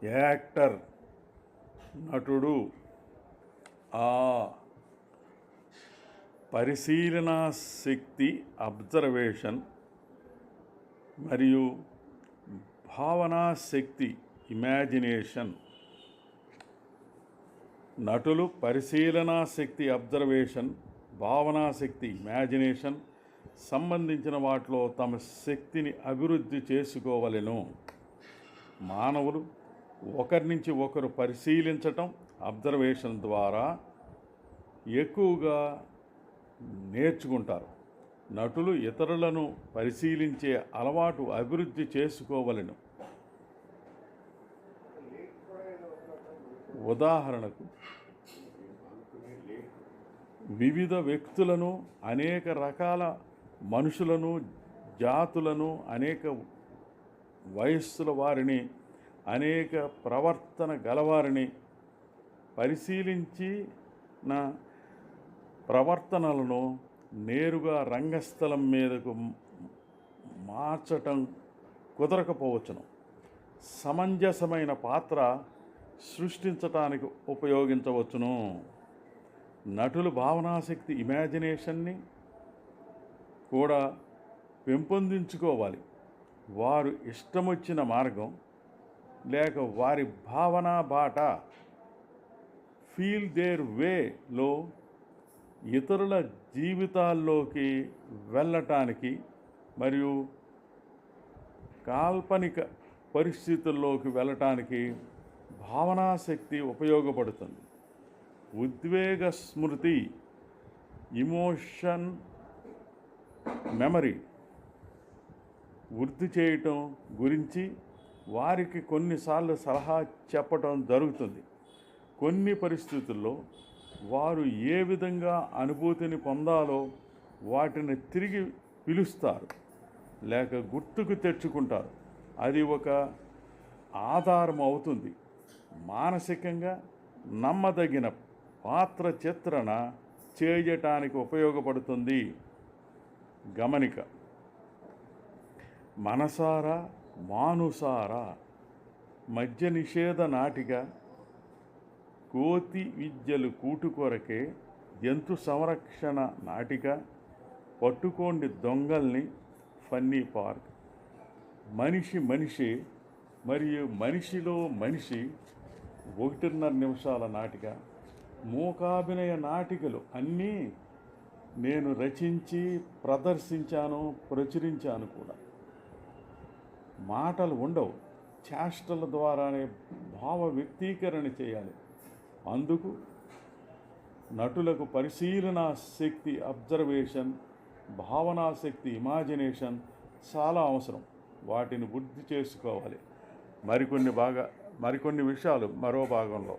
Actor నటుడు ఆ పరిశీలనా శక్తి observation మరియు భావనా శక్తి ఇమాజినేషన్. నటులు పరిశీలనా శక్తి అబ్జర్వేషన్, భావనా శక్తి ఇమాజినేషన్ సంబంధించిన వాటిలో తమ శక్తిని అభివృద్ధి చేసుకోవలెను. మానవులు ఒకరి నుంచి ఒకరు పరిశీలించటం అబ్జర్వేషన్ ద్వారా ఎక్కువగా నేర్చుకుంటారు. నటులు ఇతరులను పరిశీలించే అలవాటు అభివృద్ధి చేసుకోవలెను. ఉదాహరణకు, వివిధ వ్యక్తులను, అనేక రకాల మనుషులను, జాతులను, అనేక వయస్సుల వారిని, అనేక ప్రవర్తన గలవారిని పరిశీలించిన ప్రవర్తనలను నేరుగా రంగస్థలం మీదకు మార్చటం కుదరకపోవచ్చును. సమంజసమైన పాత్ర సృష్టించటానికి ఉపయోగించవచ్చును. నటులు భావనాశక్తి ఇమాజినేషన్ని కూడా పెంపొందించుకోవాలి. వారు ఇష్టమొచ్చిన మార్గం లేక వారి భావనా బాట ఫీల్ దేర్ వేలో ఇతరుల జీవితాల్లోకి వెళ్ళటానికి మరియు కాల్పనిక పరిస్థితుల్లోకి వెళ్ళటానికి భావనాశక్తి ఉపయోగపడుతుంది. ఉద్వేగ స్మృతి ఇమోషన్ మెమరీ వృద్ధి చేయటం గురించి వారికి కొన్నిసార్లు సలహా చెప్పటం జరుగుతుంది. కొన్ని పరిస్థితుల్లో వారు ఏ విధంగా అనుభూతిని పొందాలో వాటిని తిరిగి పిలుస్తారు లేక గుర్తుకు తెచ్చుకుంటారు. అది ఒక ఆధారం అవుతుంది. మానసికంగా నమ్మదగిన పాత్ర చిత్రణ చేయటానికి ఉపయోగపడుతుంది. గమనిక: మనసారా మానుసారా, మద్య నిషేధ నాటిక, కోతి విద్యలు కూటు కొరకే, జంతు సంరక్షణ నాటిక, పట్టుకోండి దొంగల్ని, ఫన్నీ పార్క్, మనిషి మనిషి మరియు మనిషిలో మనిషి 1.5 నిమిషాల నాటిక, మూకాభినయ నాటికలు అన్నీ నేను రచించి ప్రదర్శించాను, ప్రచురించాను కూడా. మాటలు ఉండవు, చేష్టల ద్వారానే భావ వ్యక్తీకరణ చేయాలి. అందుకు నటులకు పరిశీలనా శక్తి అబ్జర్వేషన్, భావనాశక్తి ఇమాజినేషన్ చాలా అవసరం. వాటిని వృద్ధి చేసుకోవాలి. మరికొన్ని విషయాలు మరో భాగంలో.